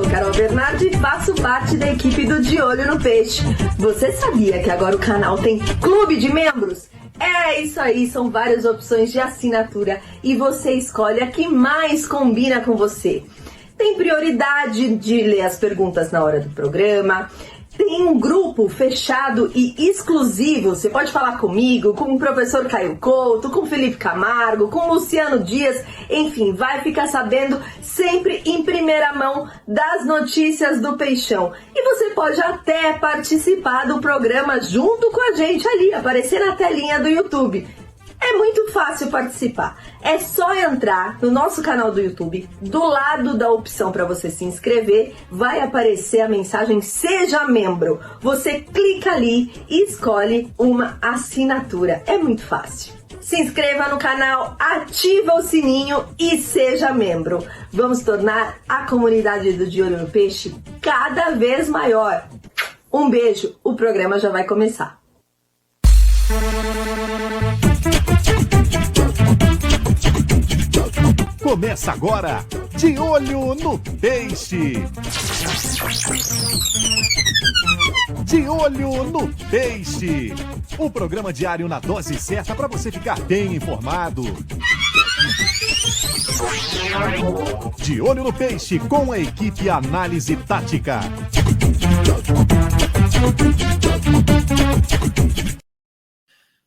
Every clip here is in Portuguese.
sou Carol Bernardi e faço parte da equipe do De Olho no Peixe. Você sabia que agora o canal tem clube de membros? É isso aí, são várias opções de assinatura e você escolhe a que mais combina com você. Tem prioridade de ler as perguntas na hora do programa. Tem um grupo fechado e exclusivo. Você pode falar comigo, com o professor Caio Couto, com o Felipe Camargo, com o Luciano Dias. Enfim, vai ficar sabendo sempre em primeira mão das notícias do Peixão. E você pode até participar do programa junto com a gente ali, aparecer na telinha do YouTube. É muito fácil participar. É só entrar no nosso canal do YouTube. Do lado da opção para você se inscrever, vai aparecer a mensagem Seja Membro. Você clica ali e escolhe uma assinatura. É muito fácil. Se inscreva no canal, ativa o sininho e seja membro. Vamos tornar a comunidade do De Olho no Peixe cada vez maior. Um beijo, o programa já vai começar. Começa agora, De Olho no Peixe. De Olho no Peixe. O programa diário na dose certa para você ficar bem informado. De Olho no Peixe com a equipe Análise Tática.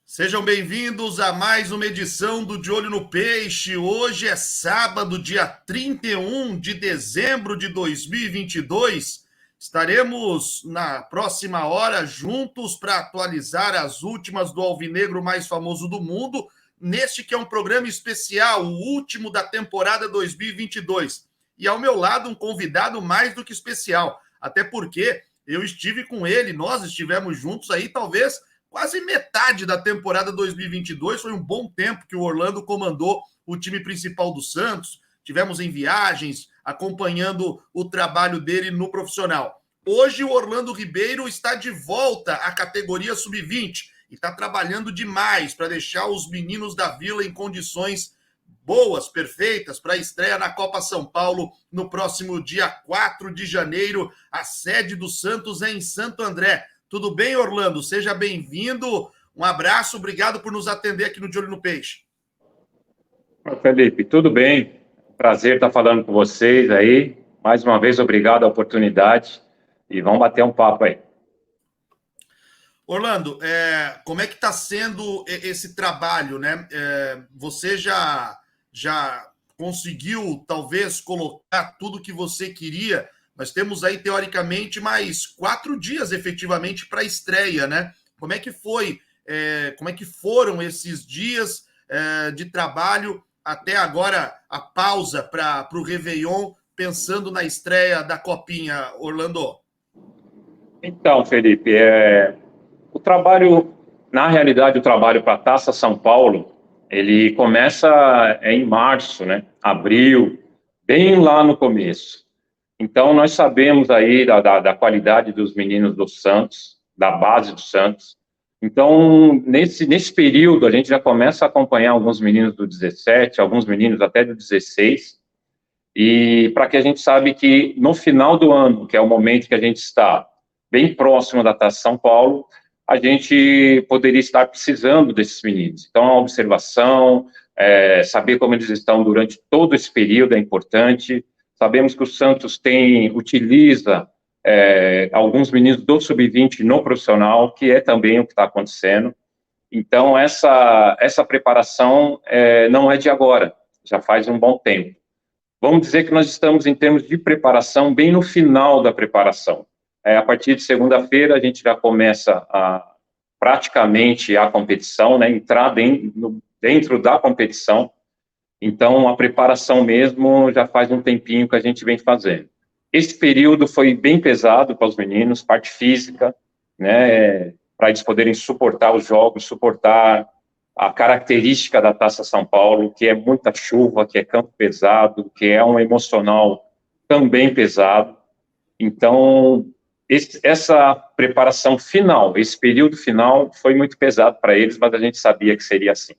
Sejam bem-vindos a mais uma edição do De Olho no Peixe. Hoje é sábado, dia 31 de dezembro de 2022. Estaremos na próxima hora juntos para atualizar as últimas do alvinegro mais famoso do mundo, neste que é um programa especial, o último da temporada 2022. E ao meu lado um convidado mais do que especial, até porque eu estive com ele, nós estivemos juntos aí talvez quase metade da temporada 2022, foi um bom tempo que o Orlando comandou o time principal do Santos, tivemos em viagens, acompanhando o trabalho dele no profissional. Hoje o Orlando Ribeiro está de volta à categoria sub-20 e está trabalhando demais para deixar os meninos da Vila em condições boas, perfeitas, para a estreia na Copa São Paulo no próximo dia 4 de janeiro. A sede do Santos é em Santo André. Tudo bem, Orlando? Seja bem-vindo. Um abraço, obrigado por nos atender aqui no De Olho no Peixe. Felipe, tudo bem? Prazer estar falando com vocês aí. Mais uma vez, obrigado a oportunidade. E vamos bater um papo aí. Orlando, como é que está sendo esse trabalho, né? Você já conseguiu, talvez, colocar tudo que você queria. Nós temos aí, teoricamente, mais 4 dias, efetivamente, para a estreia, né? Como é que foi? Como é que foram esses dias de trabalho até agora, a pausa para o Réveillon, pensando na estreia da Copinha, Orlando? Então, Felipe, o trabalho, na realidade, o trabalho para a Taça São Paulo, ele começa em março, né? Abril, bem lá no começo. Então, nós sabemos aí da qualidade dos meninos do Santos, da base do Santos. Então, nesse período, a gente já começa a acompanhar alguns meninos do 17, alguns meninos até do 16, e para que a gente sabe que no final do ano, que é o momento que a gente está bem próximo da Taça São Paulo, a gente poderia estar precisando desses meninos. Então, a observação, saber como eles estão durante todo esse período é importante. Sabemos que o Santos utiliza alguns meninos do sub-20 no profissional, que é também o que está acontecendo. Então, essa preparação não é de agora, já faz um bom tempo. Vamos dizer que nós estamos, em termos de preparação, bem no final da preparação. A partir de segunda-feira, a gente já começa praticamente a competição, né, entrar dentro da competição. Então, a preparação mesmo já faz um tempinho que a gente vem fazendo. Esse período foi bem pesado para os meninos, parte física, né, para eles poderem suportar os jogos, suportar a característica da Taça São Paulo, que é muita chuva, que é campo pesado, que é um emocional também pesado. Então, essa preparação final, esse período final, foi muito pesado para eles, mas a gente sabia que seria assim.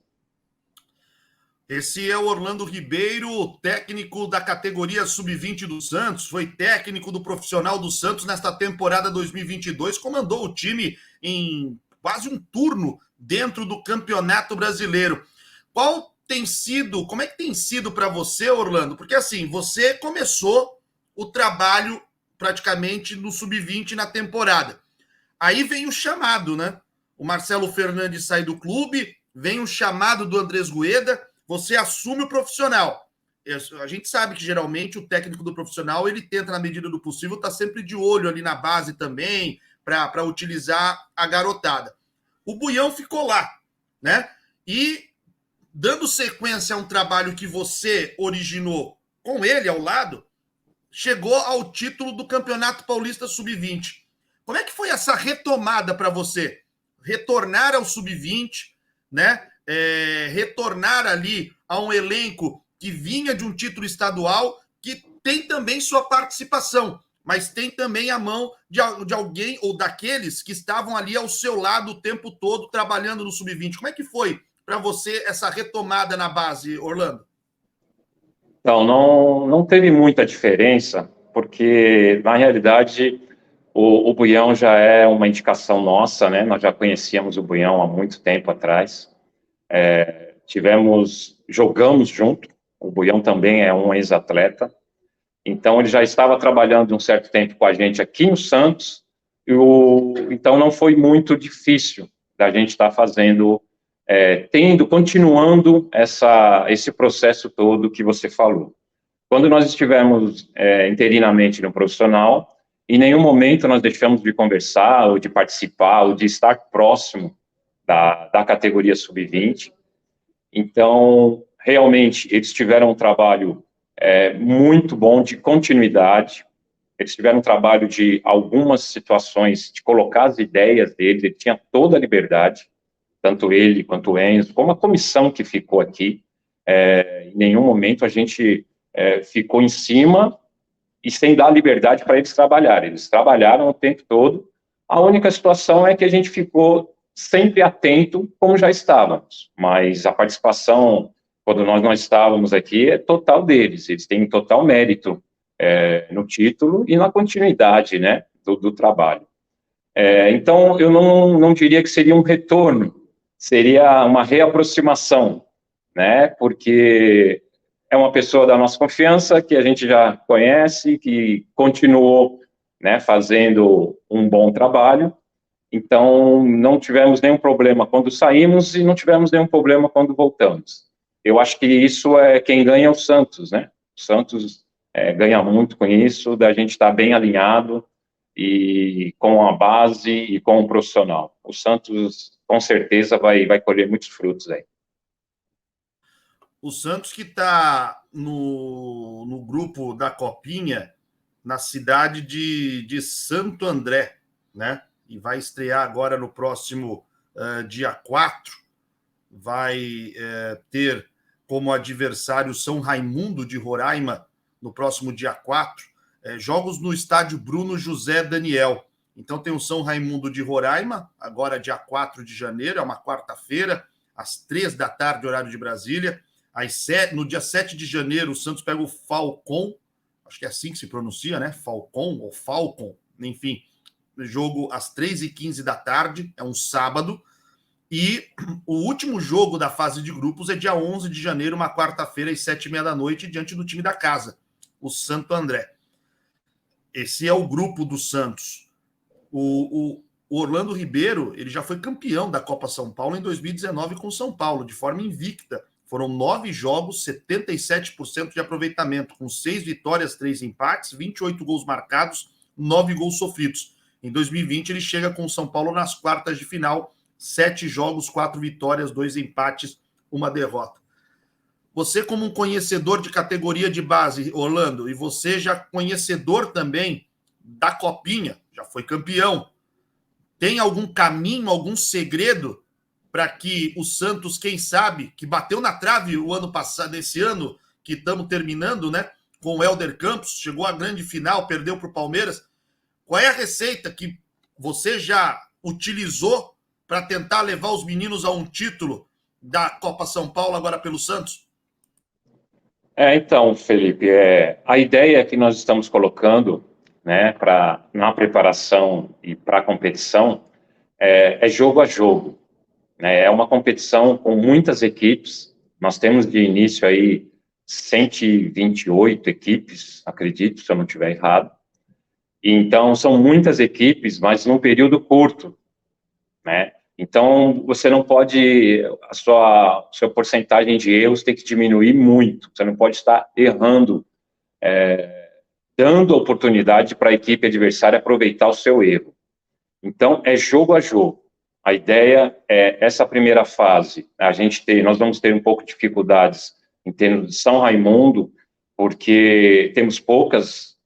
Esse é o Orlando Ribeiro, técnico da categoria Sub-20 do Santos, foi técnico do profissional do Santos nesta temporada 2022, comandou o time em quase um turno dentro do Campeonato Brasileiro. Como é que tem sido para você, Orlando? Porque assim, você começou o trabalho praticamente no Sub-20 na temporada. Aí vem o chamado, né? O Marcelo Fernandes sai do clube, vem o chamado do Andrés Gueda, você assume o profissional. A gente sabe que geralmente o técnico do profissional, ele tenta, na medida do possível, estar sempre de olho ali na base também, para utilizar a garotada. O Buião ficou lá, né? E dando sequência a um trabalho que você originou com ele ao lado, chegou ao título do Campeonato Paulista Sub-20. Como é que foi essa retomada para você? Retornar ao Sub-20, né? Retornar ali a um elenco que vinha de um título estadual, que tem também sua participação, mas tem também a mão de alguém ou daqueles que estavam ali ao seu lado o tempo todo trabalhando no Sub-20. Como é que foi para você essa retomada na base, Orlando? Então, não teve muita diferença, porque, na realidade, o Buião já é uma indicação nossa, né? Nós já conhecíamos o Buião há muito tempo atrás. Jogamos junto, o Buião também é um ex-atleta, então ele já estava trabalhando um certo tempo com a gente aqui no Santos, então não foi muito difícil da gente estar fazendo, continuando esse processo todo que você falou. Quando nós estivemos interinamente no profissional, em nenhum momento nós deixamos de conversar, ou de participar, ou de estar próximo da categoria Sub-20. Então, realmente, eles tiveram um trabalho muito bom de continuidade, eles tiveram um trabalho de algumas situações, de colocar as ideias deles, ele tinha toda a liberdade, tanto ele quanto o Enzo, como a comissão que ficou aqui, em nenhum momento a gente ficou em cima e sem dar liberdade para eles trabalharem. Eles trabalharam o tempo todo. A única situação é que a gente ficou sempre atento, como já estávamos, mas a participação, quando nós não estávamos aqui, é total deles, eles têm total mérito no título e na continuidade, né, do trabalho. Então, eu não diria que seria um retorno, seria uma reaproximação, né, porque é uma pessoa da nossa confiança, que a gente já conhece, que continuou, né, fazendo um bom trabalho. Então, não tivemos nenhum problema quando saímos e não tivemos nenhum problema quando voltamos. Eu acho que isso quem ganha é o Santos, né? O Santos ganha muito com isso, da gente estar bem alinhado e com a base e com o profissional. O Santos, com certeza, vai colher muitos frutos aí. O Santos que está no grupo da Copinha, na cidade de Santo André, né? E vai estrear agora no próximo dia 4, vai ter como adversário São Raimundo de Roraima, no próximo dia 4, jogos no estádio Bruno José Daniel. Então tem o São Raimundo de Roraima, agora dia 4 de janeiro, é uma quarta-feira, às 3 da tarde, horário de Brasília. No dia 7 de janeiro, o Santos pega o Falcon, acho que é assim que se pronuncia, né? Falcon ou Falcon, enfim. Jogo às 3h15 da tarde, é um sábado, e o último jogo da fase de grupos é dia 11 de janeiro, uma quarta-feira, às 7h30 da noite, diante do time da casa, o Santo André. Esse é o grupo do Santos. O Orlando Ribeiro, ele já foi campeão da Copa São Paulo em 2019 com o São Paulo, de forma invicta. Foram 9 jogos, 77% de aproveitamento, com 6 vitórias, 3 empates, 28 gols marcados, 9 gols sofridos. Em 2020, ele chega com o São Paulo nas quartas de final, 7 jogos, 4 vitórias, 2 empates, 1 derrota. Você, como um conhecedor de categoria de base, Orlando, e você já conhecedor também da Copinha, já foi campeão, tem algum caminho, algum segredo para que o Santos, quem sabe, que bateu na trave o ano passado, esse ano que estamos terminando, né, com o Hélder Campos, chegou à grande final, perdeu para o Palmeiras. Qual é a receita que você já utilizou para tentar levar os meninos a um título da Copa São Paulo agora pelo Santos? Então, Felipe, a ideia que nós estamos colocando, né, na preparação e para a competição, é jogo a jogo, né? É uma competição com muitas equipes. Nós temos de início aí 128 equipes, acredito, se eu não estiver errado. Então, são muitas equipes, mas num período curto, né? Então, você não pode, sua porcentagem de erros tem que diminuir muito. Você não pode estar errando, dando oportunidade para a equipe adversária aproveitar o seu erro. Então, é jogo a jogo. A ideia é essa primeira fase. Nós vamos ter um pouco de dificuldades em termos de São Raimundo, porque temos poucas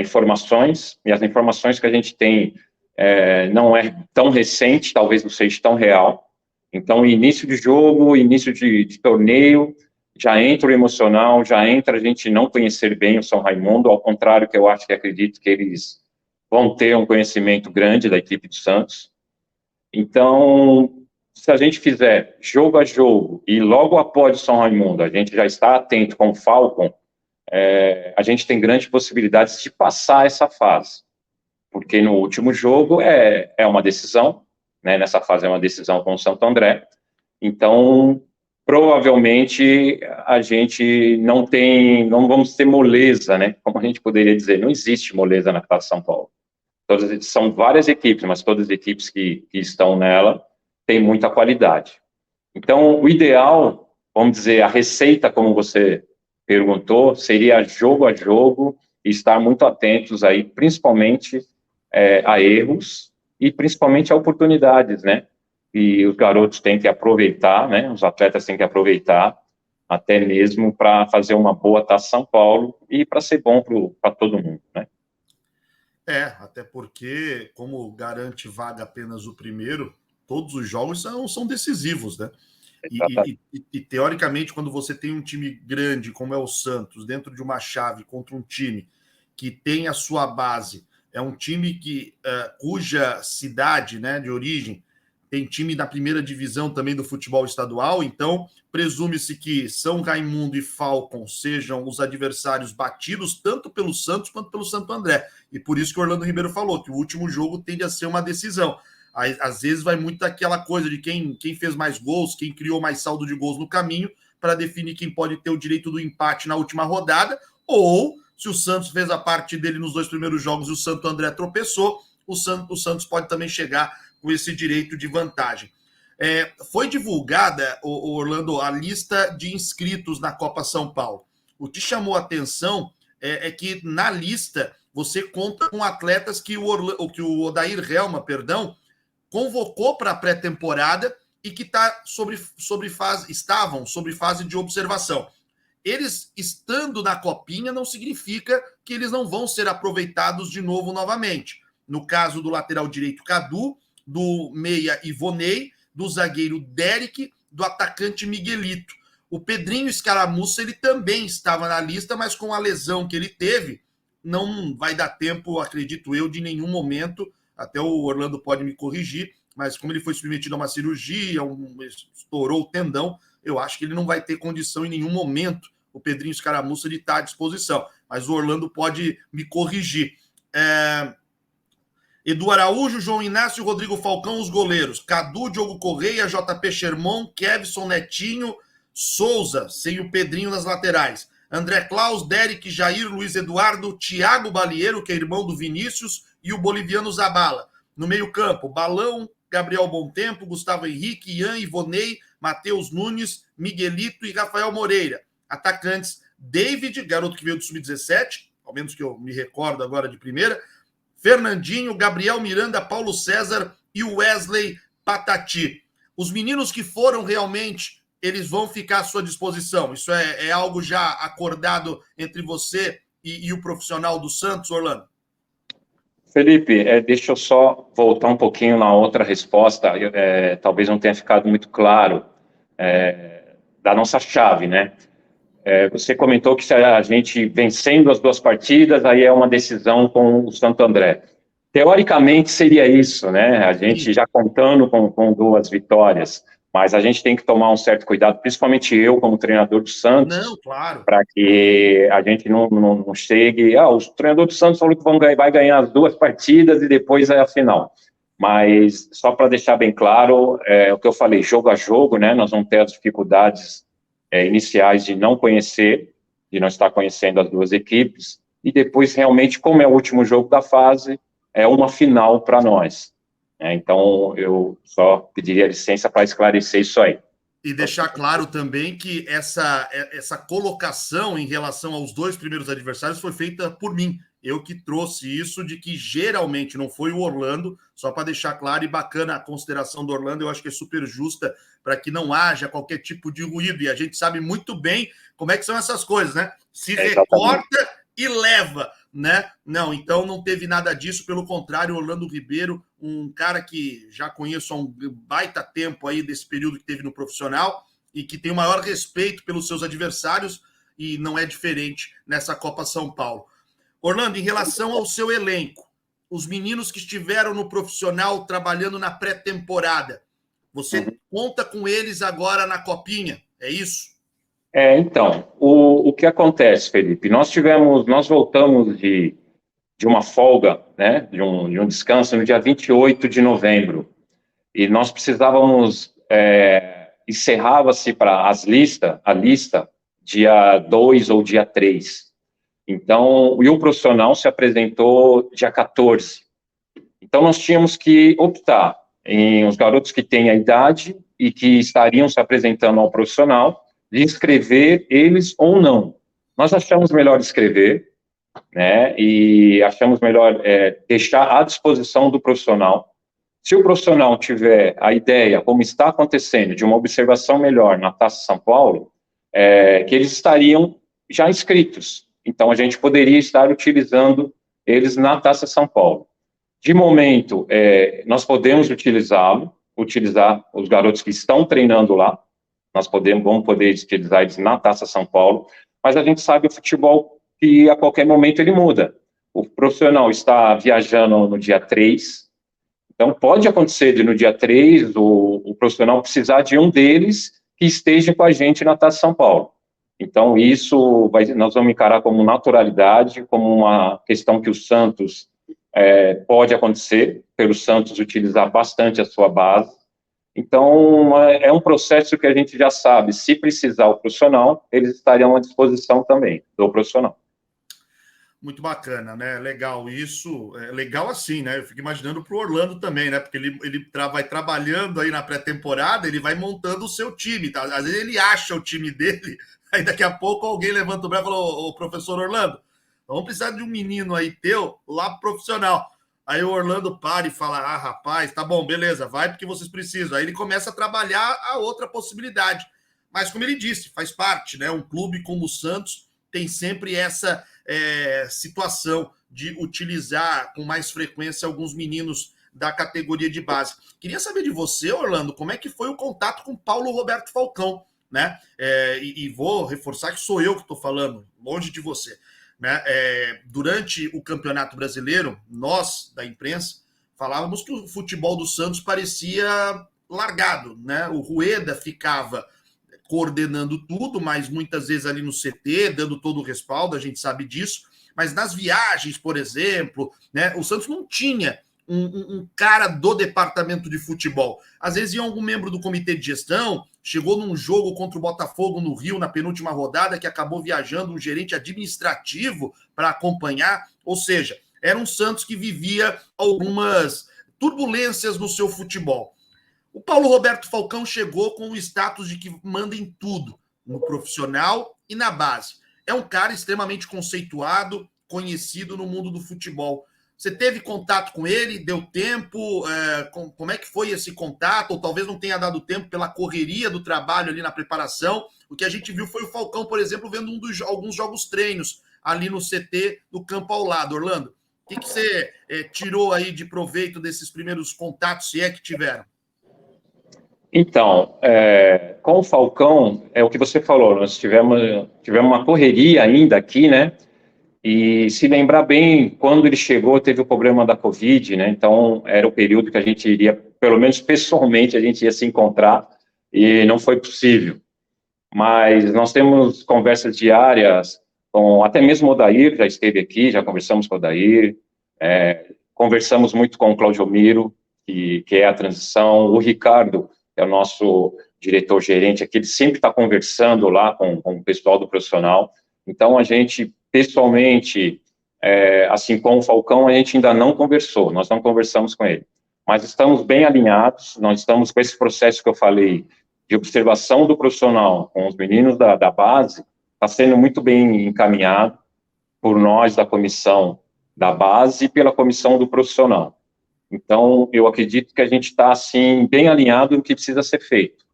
informações, e as informações que a gente tem não é tão recente, talvez não seja tão real. Então, início de jogo, início de torneio, já entra o emocional, já entra a gente não conhecer bem o São Raimundo, ao contrário que eu acredito que eles vão ter um conhecimento grande da equipe do Santos. Então, se a gente fizer jogo a jogo e logo após o São Raimundo, a gente já está atento com o Falcon, a gente tem grandes possibilidades de passar essa fase. Porque no último jogo é uma decisão, né? Nessa fase é uma decisão com o Santo André. Então, provavelmente, a gente não vamos ter moleza, né? Como a gente poderia dizer, não existe moleza na Taça São Paulo. São várias equipes, mas todas as equipes que estão nela têm muita qualidade. Então, o ideal, vamos dizer, a receita, como você perguntou, seria jogo a jogo e estar muito atentos aí, principalmente a erros e principalmente a oportunidades, né? E os garotos têm que aproveitar, né? Os atletas têm que aproveitar até mesmo para fazer uma boa Taça São Paulo e para ser bom para todo mundo, né? Até porque, como garante vaga apenas o primeiro, todos os jogos são decisivos, né? E teoricamente, quando você tem um time grande, como é o Santos, dentro de uma chave contra um time que tem a sua base, é um time cuja cidade, né, de origem tem time da primeira divisão também do futebol estadual, então presume-se que São Raimundo e Falcon sejam os adversários batidos tanto pelo Santos quanto pelo Santo André. E por isso que o Orlando Ribeiro falou que o último jogo tende a ser uma decisão. Às vezes vai muito daquela coisa de quem fez mais gols, quem criou mais saldo de gols no caminho, para definir quem pode ter o direito do empate na última rodada, ou se o Santos fez a parte dele nos 2 primeiros jogos e o Santo André tropeçou, o Santos pode também chegar com esse direito de vantagem. Foi divulgada, Orlando, a lista de inscritos na Copa São Paulo. O que chamou a atenção é que na lista você conta com atletas que o Odair Helma, convocou para a pré-temporada e que estavam sobre fase de observação. Eles estando na Copinha não significa que eles não vão ser aproveitados de novo novamente. No caso do lateral direito Cadu, do meia Ivonei, do zagueiro Derek, do atacante Miguelito. O Pedrinho Escaramuça, ele também estava na lista, mas com a lesão que ele teve, não vai dar tempo, acredito eu, de nenhum momento, até o Orlando pode me corrigir, mas como ele foi submetido a uma cirurgia, estourou o tendão, eu acho que ele não vai ter condição em nenhum momento, o Pedrinho Escaramuça, de estar à disposição. Mas o Orlando pode me corrigir. Edu Araújo, João Inácio, Rodrigo Falcão, os goleiros. Cadu, Diogo Correia, JP Sherman, Kevson, Netinho, Souza, sem o Pedrinho nas laterais. André Klaus, Derek, Jair, Luiz Eduardo, Thiago Balieiro, que é irmão do Vinícius, e o boliviano Zabala. No meio-campo, Balão, Gabriel Bontempo, Gustavo Henrique, Ian, Ivonei, Matheus Nunes, Miguelito e Rafael Moreira. Atacantes, David, garoto que veio do Sub-17, ao menos que eu me recordo agora de primeira, Fernandinho, Gabriel Miranda, Paulo César e Wesley Patati. Os meninos que foram realmente, eles vão ficar à sua disposição. Isso é algo já acordado entre você e o profissional do Santos, Orlando? Felipe, deixa eu só voltar um pouquinho na outra resposta, talvez não tenha ficado muito claro, da nossa chave, né? Você comentou que se a gente vencendo as 2 partidas, aí é uma decisão com o Santo André. Teoricamente seria isso, né? A gente já contando com 2 vitórias, Mas a gente tem que tomar um certo cuidado, principalmente eu, como treinador do Santos, Não, claro. para que a gente não chegue... o treinador do Santos falou que vai ganhar as 2 partidas e depois é a final. Mas, só para deixar bem claro, o que eu falei, jogo a jogo, né, nós vamos ter as dificuldades iniciais de não conhecer, de não estar conhecendo as 2 equipes, e depois, realmente, como é o último jogo da fase, é uma final para nós. Então, eu só pediria licença para esclarecer isso aí. E deixar claro também que essa colocação em relação aos 2 primeiros adversários foi feita por mim. Eu que trouxe isso de que geralmente não foi o Orlando, só para deixar claro, e bacana a consideração do Orlando, eu acho que é super justa para que não haja qualquer tipo de ruído. E a gente sabe muito bem como é que são essas coisas, né? Se recorta e leva, né? Não, então não teve nada disso, pelo contrário, Orlando Ribeiro, um cara que já conheço há um baita tempo aí desse período que teve no profissional e que tem o maior respeito pelos seus adversários, e não é diferente nessa Copa São Paulo. Orlando, em relação ao seu elenco, os meninos que estiveram no profissional trabalhando na pré-temporada, você conta com eles agora na Copinha, é isso? Então, o que acontece, Felipe? Nós voltamos de uma folga, né, de um descanso no dia 28 de novembro, e nós precisávamos, encerrava-se para a lista, dia 2 ou dia 3. Então, e o profissional se apresentou dia 14. Então, nós tínhamos que optar em os garotos que têm a idade e que estariam se apresentando ao profissional, de inscrever eles ou não. Nós achamos melhor escrever, né, e achamos melhor deixar à disposição do profissional. Se o profissional tiver a ideia, como está acontecendo, de uma observação melhor na Taça São Paulo, que eles estariam já inscritos. Então, a gente poderia estar utilizando eles na Taça São Paulo. De momento, nós podemos utilizar os garotos que estão treinando lá, vamos poder utilizar eles na Taça São Paulo, mas a gente sabe o futebol que a qualquer momento ele muda. O profissional está viajando no dia 3, então pode acontecer de no dia 3 o profissional precisar de um deles que esteja com a gente na Taça São Paulo. Então isso nós vamos encarar como naturalidade, como uma questão que o Santos pode acontecer, pelo Santos utilizar bastante a sua base. Então, é um processo que a gente já sabe, se precisar o profissional, eles estariam à disposição também do profissional. Muito bacana, né? Legal isso. Legal assim, né? Eu fico imaginando para o Orlando também, né? Porque ele vai trabalhando aí na pré-temporada, ele vai montando o seu time, tá? Às vezes ele acha o time dele, aí daqui a pouco alguém levanta o braço e fala, ô, professor Orlando, vamos precisar de um menino aí teu lá pro profissional. Aí o Orlando para e fala, rapaz, tá bom, beleza, vai porque vocês precisam. Aí ele começa a trabalhar a outra possibilidade. Mas como ele disse, faz parte, né? Um clube como o Santos tem sempre essa situação de utilizar com mais frequência alguns meninos da categoria de base. Queria saber de você, Orlando, como é que foi o contato com Paulo Roberto Falcão, né? E vou reforçar que sou eu que estou falando, longe de você. Né? Durante o Campeonato Brasileiro, nós, da imprensa, falávamos que o futebol do Santos parecia largado, né? O Rueda ficava coordenando tudo, mas muitas vezes ali no CT, dando todo o respaldo, a gente sabe disso, mas nas viagens, por exemplo, né, o Santos não tinha um cara do departamento de futebol. Às vezes ia algum membro do comitê de gestão, chegou num jogo contra o Botafogo no Rio, na penúltima rodada, que acabou viajando um gerente administrativo para acompanhar, ou seja, era um Santos que vivia algumas turbulências no seu futebol. O Paulo Roberto Falcão chegou com o status de que manda em tudo, no profissional e na base. É um cara extremamente conceituado, conhecido no mundo do futebol. Você teve contato com ele? Deu tempo? Como é que foi esse contato? Ou talvez não tenha dado tempo pela correria do trabalho ali na preparação. O que a gente viu foi o Falcão, por exemplo, vendo alguns jogos treinos ali no CT do campo ao lado. Orlando, o que você tirou aí de proveito desses primeiros contatos, se é que tiveram? Então, com o Falcão, é o que você falou, nós tivemos uma correria ainda aqui, né? E se lembrar bem, quando ele chegou, teve o problema da Covid, né? Então, era o período que a gente iria, pelo menos pessoalmente, a gente ia se encontrar e não foi possível. Mas nós temos conversas diárias com, até mesmo o Odair já esteve aqui, já conversamos com o Odair, conversamos muito com o Claudio Miro, que é a transição, o Ricardo, que é o nosso diretor-gerente aqui, ele sempre está conversando lá com o pessoal do profissional. Então, a gente, pessoalmente, assim como o Falcão, a gente ainda não conversou, nós não conversamos com ele. Mas estamos bem alinhados, nós estamos com esse processo que eu falei, de observação do profissional com os meninos da base, está sendo muito bem encaminhado por nós da comissão da base e pela comissão do profissional. Então, eu acredito que a gente está, assim, bem alinhado no que precisa ser feito,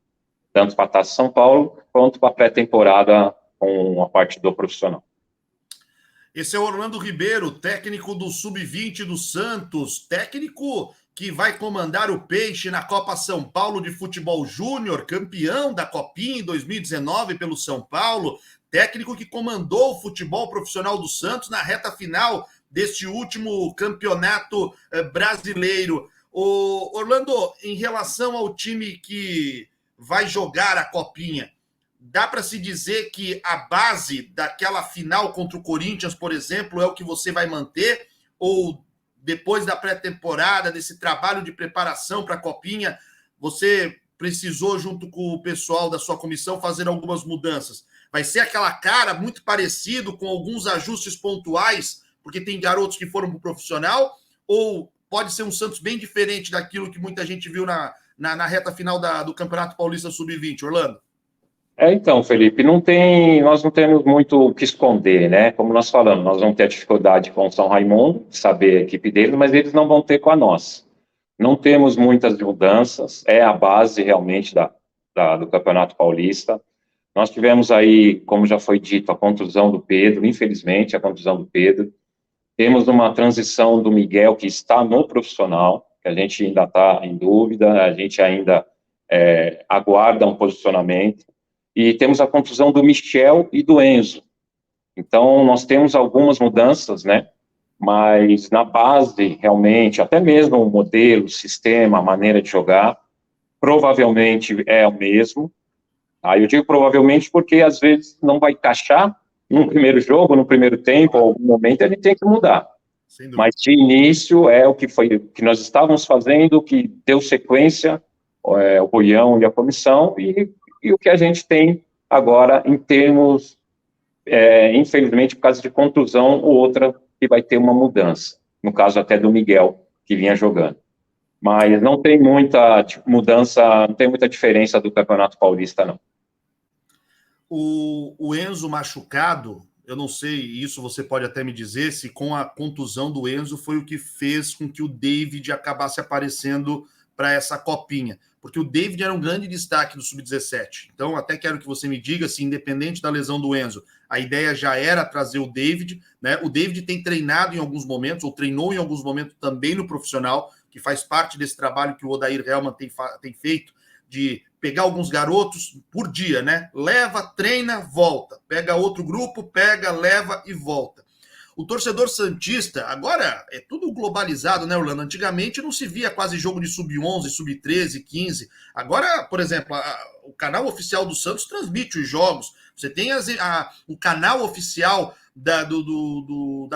tanto para a Taça São Paulo, quanto para a pré-temporada com a parte do profissional. Esse é o Orlando Ribeiro, técnico do Sub-20 do Santos, técnico que vai comandar o Peixe na Copa São Paulo de Futebol Júnior, campeão da Copinha em 2019 pelo São Paulo, técnico que comandou o futebol profissional do Santos na reta final deste último campeonato brasileiro. Orlando, em relação ao time que vai jogar a Copinha, dá para se dizer que a base daquela final contra o Corinthians, por exemplo, é o que você vai manter? Ou depois da pré-temporada, desse trabalho de preparação para a Copinha, você precisou, junto com o pessoal da sua comissão, fazer algumas mudanças? Vai ser aquela cara muito parecido, com alguns ajustes pontuais, porque tem garotos que foram para o profissional? Ou pode ser um Santos bem diferente daquilo que muita gente viu na reta final do Campeonato Paulista Sub-20, Orlando? Então, Felipe, nós não temos muito o que esconder, né? Como nós falamos, nós vamos ter a dificuldade com o São Raimundo, saber a equipe deles, mas eles não vão ter com a nossa. Não temos muitas mudanças, é a base realmente do Campeonato Paulista. Nós tivemos aí, como já foi dito, a contusão do Pedro, infelizmente, a contusão do Pedro. Temos uma transição do Miguel, que está no profissional, que a gente ainda está em dúvida, a gente ainda aguarda um posicionamento. E temos a contusão do Michel e do Enzo. Então, nós temos algumas mudanças, né? Mas na base, realmente, até mesmo o modelo, o sistema, a maneira de jogar, provavelmente é o mesmo. Aí eu digo provavelmente porque, às vezes, não vai encaixar no primeiro jogo, no primeiro tempo, ou algum momento, a gente tem que mudar. Mas, de início, é o que nós estávamos fazendo, que deu sequência, o Boião e a comissão, e o que a gente tem agora em termos, infelizmente, por causa de contusão ou outra, que vai ter uma mudança. No caso até do Miguel, que vinha jogando. Mas não tem muita mudança, não tem muita diferença do Campeonato Paulista, não. O Enzo machucado, eu não sei, isso você pode até me dizer, se com a contusão do Enzo foi o que fez com que o David acabasse aparecendo para essa copinha, porque o David era um grande destaque do Sub-17, então até quero que você me diga se, independente da lesão do Enzo, a ideia já era trazer o David, né? O David tem treinado em alguns momentos, ou treinou em alguns momentos também no profissional, que faz parte desse trabalho que o Odair Hellmann tem feito, de pegar alguns garotos por dia, né? Leva, treina, volta, pega outro grupo, pega, leva e volta. O torcedor santista, agora é tudo globalizado, né, Orlando? Antigamente não se via quase jogo de sub-11, sub-13, 15. Agora, por exemplo, o canal oficial do Santos transmite os jogos. Você tem o canal oficial da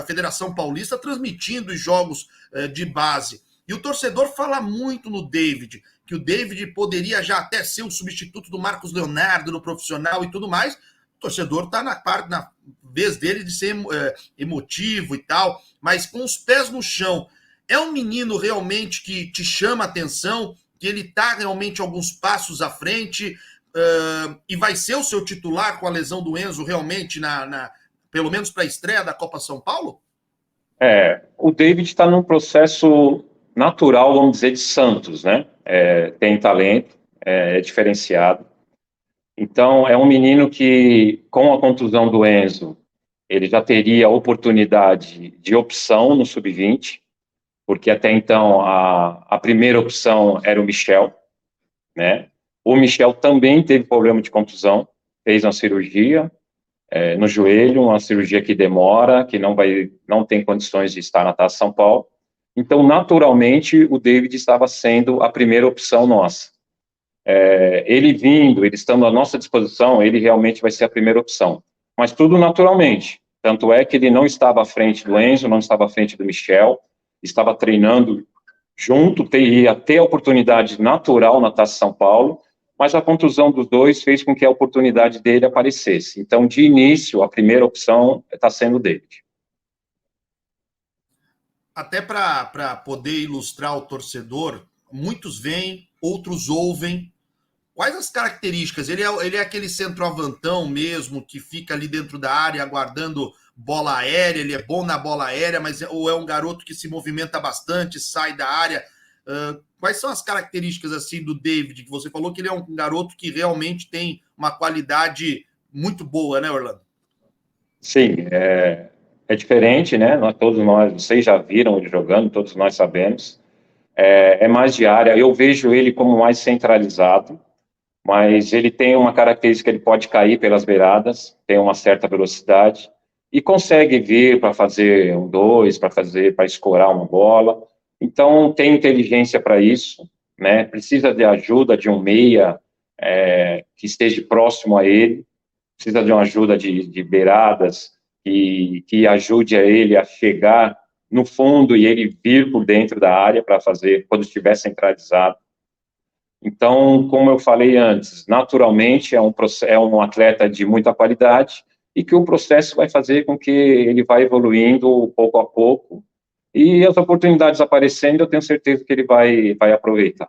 Federação Paulista transmitindo os jogos de base. E o torcedor fala muito no David, que o David poderia já até ser o substituto do Marcos Leonardo no profissional e tudo mais. O torcedor está na vez dele de ser emotivo e tal, mas com os pés no chão. É um menino realmente que te chama a atenção, que ele está realmente alguns passos à frente e vai ser o seu titular com a lesão do Enzo realmente, pelo menos para a estreia da Copa São Paulo? O David está num processo natural, vamos dizer, de Santos, né? Tem talento, é diferenciado. Então, é um menino que, com a contusão do Enzo, ele já teria oportunidade de opção no Sub-20, porque até então a primeira opção era o Michel, né? O Michel também teve problema de contusão, fez uma cirurgia no joelho, uma cirurgia que demora, que não tem condições de estar na Taça São Paulo. Então, naturalmente, o David estava sendo a primeira opção nossa. ele vindo, ele estando à nossa disposição, ele realmente vai ser a primeira opção. Mas tudo naturalmente. Tanto é que ele não estava à frente do Enzo, não estava à frente do Michel, estava treinando junto, ia ter a oportunidade natural na Taça São Paulo, mas a contusão dos dois fez com que a oportunidade dele aparecesse. Então, de início, a primeira opção está sendo dele. Até para poder ilustrar o torcedor, muitos veem, outros ouvem. Quais as características? Ele é aquele centroavantão mesmo, que fica ali dentro da área aguardando bola aérea, ele é bom na bola aérea, ou é um garoto que se movimenta bastante, sai da área? Quais são as características assim do David, que você falou que ele é um garoto que realmente tem uma qualidade muito boa, né, Orlando? Sim, é diferente, né? Todos nós, vocês já viram ele jogando, todos nós sabemos. É mais de área. Eu vejo ele como mais centralizado, mas ele tem uma característica, ele pode cair pelas beiradas, tem uma certa velocidade, e consegue vir para fazer um dois, para escorar uma bola. Então, tem inteligência para isso, né? Precisa de ajuda de um meia que esteja próximo a ele, precisa de uma ajuda de beiradas, que ajude a ele a chegar no fundo e ele vir por dentro da área para fazer, quando estiver centralizado. Então, como eu falei antes, naturalmente é um atleta de muita qualidade e que o processo vai fazer com que ele vá evoluindo pouco a pouco e as oportunidades aparecendo, eu tenho certeza que ele vai aproveitar.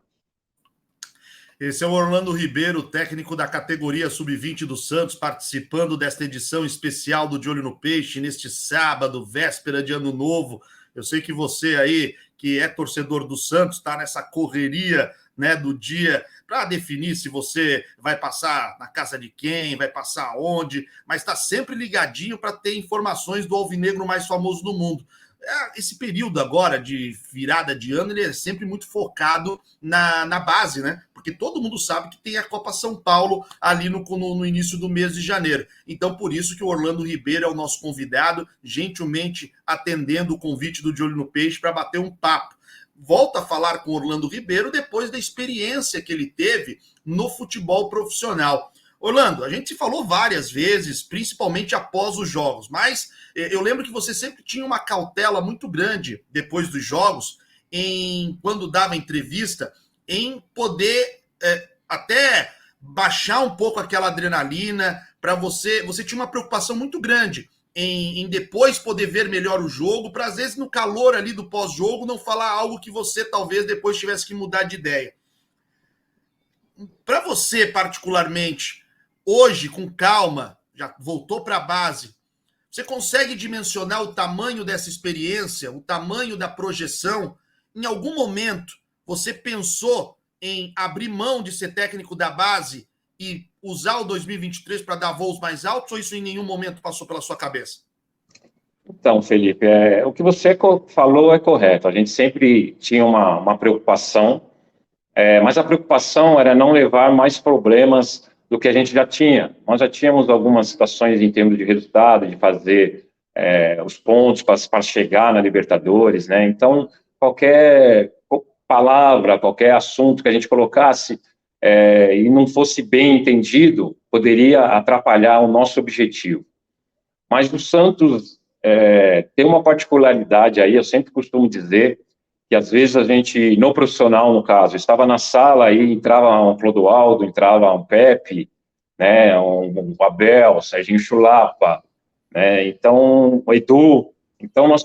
Esse é o Orlando Ribeiro, técnico da categoria Sub-20 do Santos, participando desta edição especial do De Olho no Peixe, neste sábado, véspera de Ano Novo. Eu sei que você aí, que é torcedor do Santos, está nessa correria, né, do dia para definir se você vai passar na casa de quem, vai passar onde, mas está sempre ligadinho para ter informações do alvinegro mais famoso do mundo. Esse período agora de virada de ano, ele é sempre muito focado na base, né? Porque todo mundo sabe que tem a Copa São Paulo ali no início do mês de janeiro. Então, por isso que o Orlando Ribeiro é o nosso convidado, gentilmente atendendo o convite do De Olho no Peixe para bater um papo. Volta a falar com o Orlando Ribeiro depois da experiência que ele teve no futebol profissional. Orlando, a gente se falou várias vezes, principalmente após os jogos, mas eu lembro que você sempre tinha uma cautela muito grande depois dos jogos, quando dava entrevista, em poder até baixar um pouco aquela adrenalina para você. Você tinha uma preocupação muito grande em depois poder ver melhor o jogo, para às vezes no calor ali do pós-jogo não falar algo que você talvez depois tivesse que mudar de ideia. Para você particularmente, hoje, com calma, já voltou para a base, você consegue dimensionar o tamanho dessa experiência, o tamanho da projeção? Em algum momento, você pensou em abrir mão de ser técnico da base e usar o 2023 para dar voos mais altos, ou isso em nenhum momento passou pela sua cabeça? Então, Felipe, o que você falou é correto. A gente sempre tinha uma preocupação, mas a preocupação era não levar mais problemas do que a gente já tinha. Nós já tínhamos algumas situações em termos de resultado, de fazer os pontos para chegar na Libertadores, né? Então, qualquer palavra, qualquer assunto que a gente colocasse e não fosse bem entendido, poderia atrapalhar o nosso objetivo. Mas o Santos tem uma particularidade aí, eu sempre costumo dizer, que às vezes a gente, no profissional, no caso, estava na sala e entrava um Clodoaldo, entrava um Pepe, né, um Abel, Serginho Chulapa, né, então, o Edu. Então, nós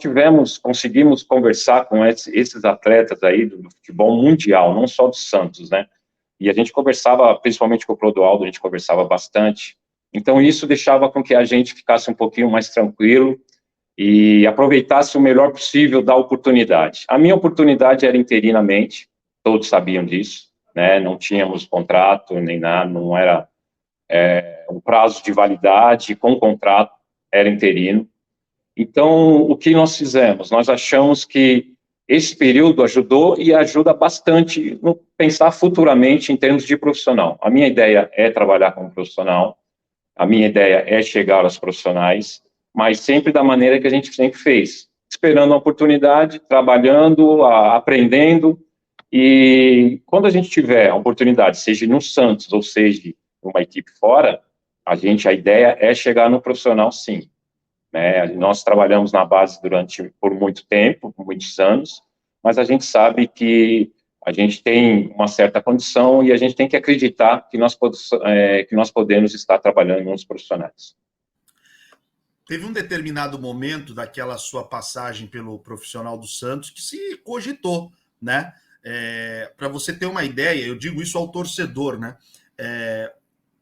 conseguimos conversar com esses atletas aí do futebol mundial, não só do Santos, né, e a gente conversava, principalmente com o Clodoaldo, a gente conversava bastante. Então, isso deixava com que a gente ficasse um pouquinho mais tranquilo e aproveitasse o melhor possível da oportunidade. A minha oportunidade era interinamente, todos sabiam disso, né? Não tínhamos contrato nem nada, não era um prazo de validade, com contrato, era interino. Então, o que nós fizemos? Nós achamos que esse período ajudou e ajuda bastante no pensar futuramente em termos de profissional. A minha ideia é trabalhar como profissional, a minha ideia é chegar aos profissionais, mas sempre da maneira que a gente sempre fez, esperando a oportunidade, trabalhando, aprendendo, E quando a gente tiver a oportunidade, seja no Santos ou seja uma equipe fora, a ideia é chegar no profissional, sim. Né? Nós trabalhamos na base por muito tempo, por muitos anos, mas a gente sabe que a gente tem uma certa condição e a gente tem que acreditar que nós podemos estar trabalhando nos profissionais. Teve um determinado momento daquela sua passagem pelo profissional do Santos que se cogitou, né? Para você ter uma ideia, eu digo isso ao torcedor, né?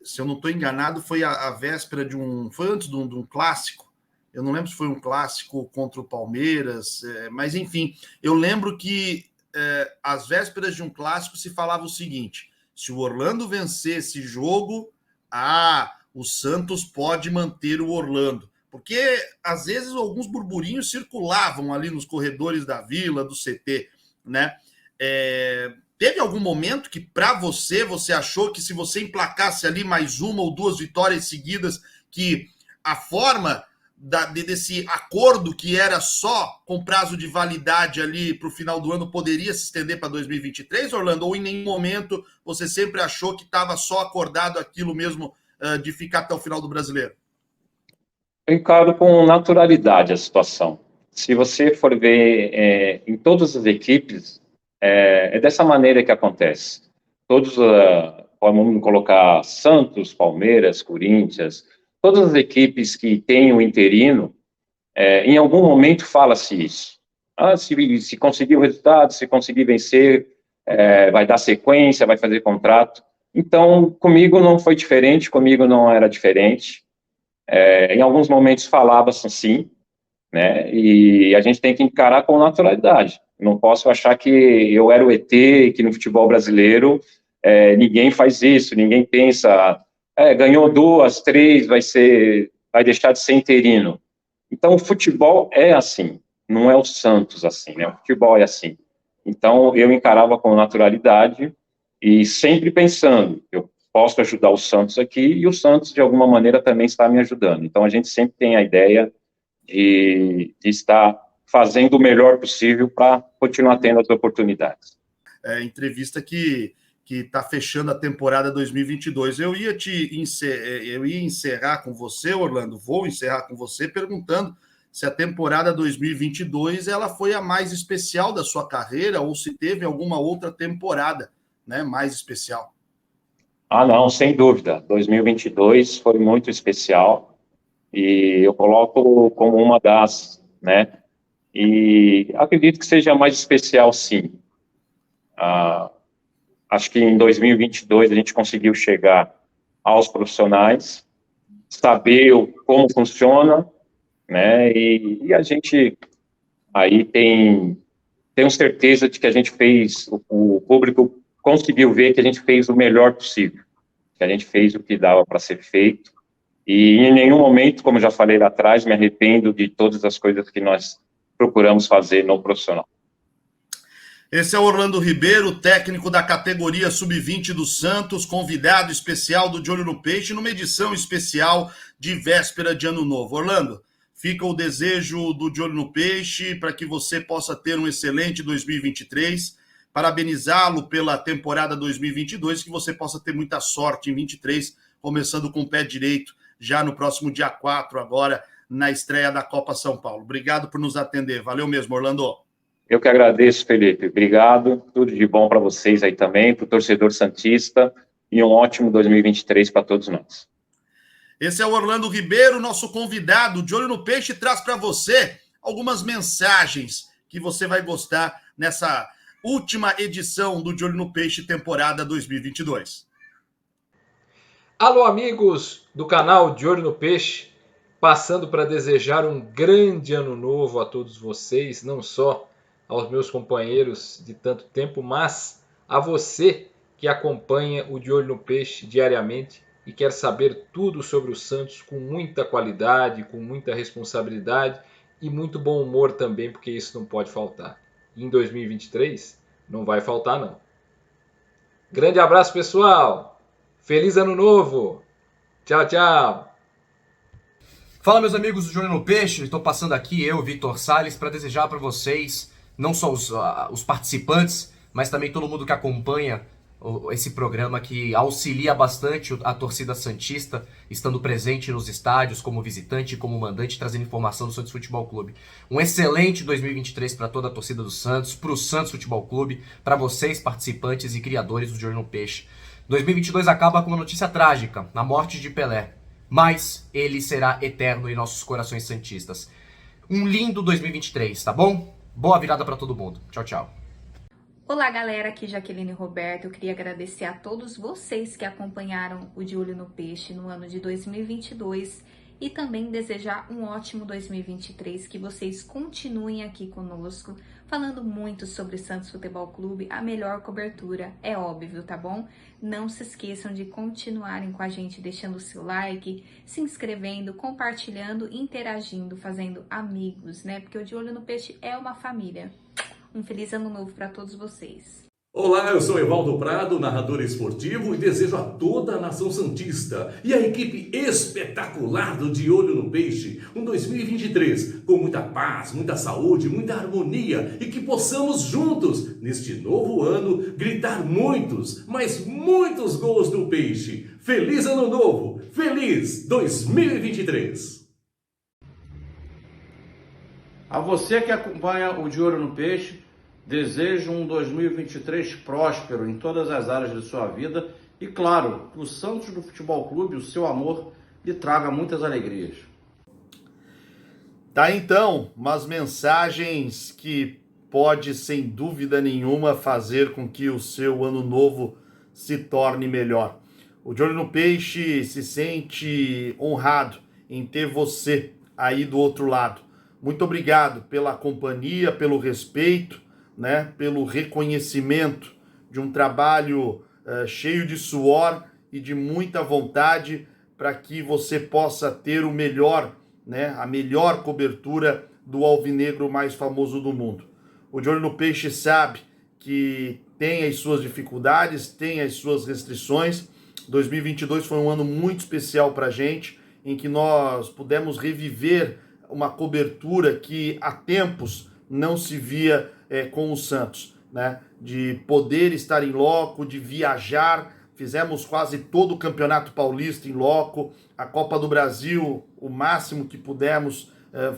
Se eu não estou enganado, foi a véspera de foi antes de um clássico. Eu não lembro se foi um clássico contra o Palmeiras, mas enfim, eu lembro que às vésperas de um clássico se falava o seguinte: se o Orlando vencer esse jogo, o Santos pode manter o Orlando. Porque às vezes alguns burburinhos circulavam ali nos corredores da Vila, do CT, né? Teve algum momento que para você achou que se você emplacasse ali mais uma ou duas vitórias seguidas, que a forma desse acordo que era só com prazo de validade ali para o final do ano poderia se estender para 2023, Orlando? Ou em nenhum momento você sempre achou que estava só acordado aquilo mesmo de ficar até o final do Brasileiro? Eu encaro com naturalidade a situação. Se você for ver em todas as equipes, é dessa maneira que acontece. Todos, vamos colocar Santos, Palmeiras, Corinthians, todas as equipes que têm o interino, em algum momento fala-se isso. Se conseguir o resultado, se conseguir vencer, vai dar sequência, vai fazer contrato. Então, comigo não foi diferente, comigo não era diferente. Em alguns momentos falava-se sim, né? E a gente tem que encarar com naturalidade. Não posso achar que eu era o ET, que no futebol brasileiro ninguém faz isso, ninguém pensa, ganhou 2, 3, vai deixar de ser interino. Então, o futebol é assim, não é o Santos assim, né? O futebol é assim. Então, eu encarava com naturalidade e sempre pensando, eu posso ajudar o Santos aqui e o Santos, de alguma maneira, também está me ajudando. Então, a gente sempre tem a ideia de estar fazendo o melhor possível para continuar tendo as oportunidades. Entrevista que está fechando a temporada 2022. Eu ia encerrar com você, Orlando, vou encerrar com você perguntando se a temporada 2022 ela foi a mais especial da sua carreira ou se teve alguma outra temporada, né, mais especial. Não, sem dúvida. 2022 foi muito especial e eu coloco como uma das, né? E acredito que seja mais especial, sim. Acho que em 2022 a gente conseguiu chegar aos profissionais, saber como funciona, né? E a gente aí tenho certeza de que a gente fez, o público conseguiu ver que a gente fez o melhor possível, que a gente fez o que dava para ser feito. E em nenhum momento, como já falei lá atrás, me arrependo de todas as coisas que nós procuramos fazer no profissional. Esse é o Orlando Ribeiro, técnico da categoria Sub-20 do Santos, convidado especial do De Olho no Peixe, numa edição especial de véspera de Ano Novo. Orlando, fica o desejo do De Olho no Peixe para que você possa ter um excelente 2023, parabenizá-lo pela temporada 2022, que você possa ter muita sorte em 23, começando com o pé direito, já no próximo dia 4, agora, na estreia da Copa São Paulo. Obrigado por nos atender. Valeu mesmo, Orlando. Eu que agradeço, Felipe. Obrigado. Tudo de bom para vocês aí também, para o torcedor santista, e um ótimo 2023 para todos nós. Esse é o Orlando Ribeiro, nosso convidado. De Olho no Peixe traz para você algumas mensagens que você vai gostar nessa última edição do De Olho no Peixe, temporada 2022. Alô, amigos do canal De Olho no Peixe, passando para desejar um grande ano novo a todos vocês, não só aos meus companheiros de tanto tempo, mas a você que acompanha o De Olho no Peixe diariamente e quer saber tudo sobre o Santos com muita qualidade, com muita responsabilidade e muito bom humor também, porque isso não pode faltar. Em 2023 não vai faltar não. Grande abraço, pessoal! Feliz Ano Novo! Tchau, tchau! Fala, meus amigos do De Olho no Peixe, estou passando aqui, eu, Vitor Salles, para desejar para vocês, não só os participantes, mas também todo mundo que acompanha esse programa, que auxilia bastante a torcida santista, estando presente nos estádios como visitante e como mandante, trazendo informação do Santos Futebol Clube. Um excelente 2023 para toda a torcida do Santos, para o Santos Futebol Clube, para vocês, participantes e criadores do De Olho no Peixe. 2022 acaba com uma notícia trágica, a morte de Pelé, mas ele será eterno em nossos corações santistas. Um lindo 2023, tá bom? Boa virada para todo mundo. Tchau, tchau. Olá galera, aqui Jaqueline Roberto. Eu queria agradecer a todos vocês que acompanharam o De Olho no Peixe no ano de 2022 e também desejar um ótimo 2023, que vocês continuem aqui conosco, falando muito sobre Santos Futebol Clube, a melhor cobertura, é óbvio, tá bom? Não se esqueçam de continuarem com a gente, deixando o seu like, se inscrevendo, compartilhando, interagindo, fazendo amigos, né? Porque o De Olho no Peixe é uma família. Um feliz ano novo para todos vocês. Olá, eu sou Evaldo Prado, narrador esportivo, e desejo a toda a nação santista e a equipe espetacular do De Olho no Peixe um 2023 com muita paz, muita saúde, muita harmonia, e que possamos juntos, neste novo ano, gritar muitos, mas muitos gols do Peixe. Feliz Ano Novo! Feliz 2023! A você que acompanha o De Olho no Peixe, desejo um 2023 próspero em todas as áreas de sua vida e, claro, que o Santos do Futebol Clube, o seu amor, lhe traga muitas alegrias. Tá então, umas mensagens que pode, sem dúvida nenhuma, fazer com que o seu ano novo se torne melhor. O De Olho no Peixe se sente honrado em ter você aí do outro lado. Muito obrigado pela companhia, pelo respeito, né, pelo reconhecimento de um trabalho cheio de suor e de muita vontade para que você possa ter o melhor, né, a melhor cobertura do alvinegro mais famoso do mundo. O De Olho no Peixe sabe que tem as suas dificuldades, tem as suas restrições. 2022 foi um ano muito especial para a gente, em que nós pudemos reviver uma cobertura que há tempos não se via com o Santos, né? De poder estar em loco, de viajar. Fizemos quase todo o Campeonato Paulista em loco, a Copa do Brasil, o máximo que pudemos,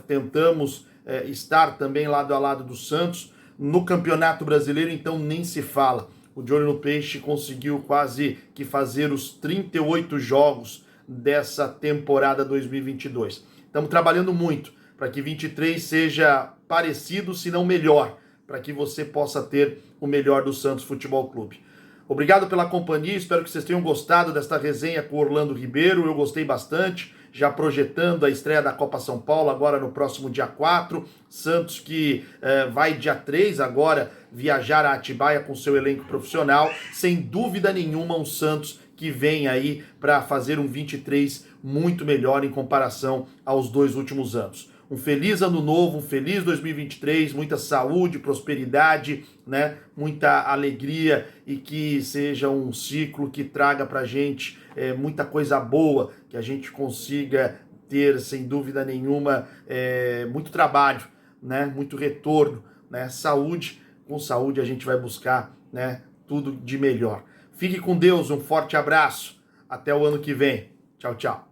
tentamos estar também lado a lado do Santos. No Campeonato Brasileiro, então, nem se fala. O De Olho no Peixe conseguiu quase que fazer os 38 jogos dessa temporada 2022. Estamos trabalhando muito para que 23 seja parecido, se não melhor, para que você possa ter o melhor do Santos Futebol Clube. Obrigado pela companhia, espero que vocês tenham gostado desta resenha com o Orlando Ribeiro. Eu gostei bastante, já projetando a estreia da Copa São Paulo agora no próximo dia 4. Santos que vai dia 3 agora viajar a Atibaia com seu elenco profissional. Sem dúvida nenhuma, um Santos que vem aí para fazer um 23 muito melhor em comparação aos 2 últimos anos. Um feliz ano novo, um feliz 2023, muita saúde, prosperidade, né? Muita alegria, e que seja um ciclo que traga pra gente muita coisa boa, que a gente consiga ter, sem dúvida nenhuma, muito trabalho, né? Muito retorno, né? Saúde, com saúde a gente vai buscar, né? Tudo de melhor. Fique com Deus, um forte abraço, até o ano que vem. Tchau, tchau.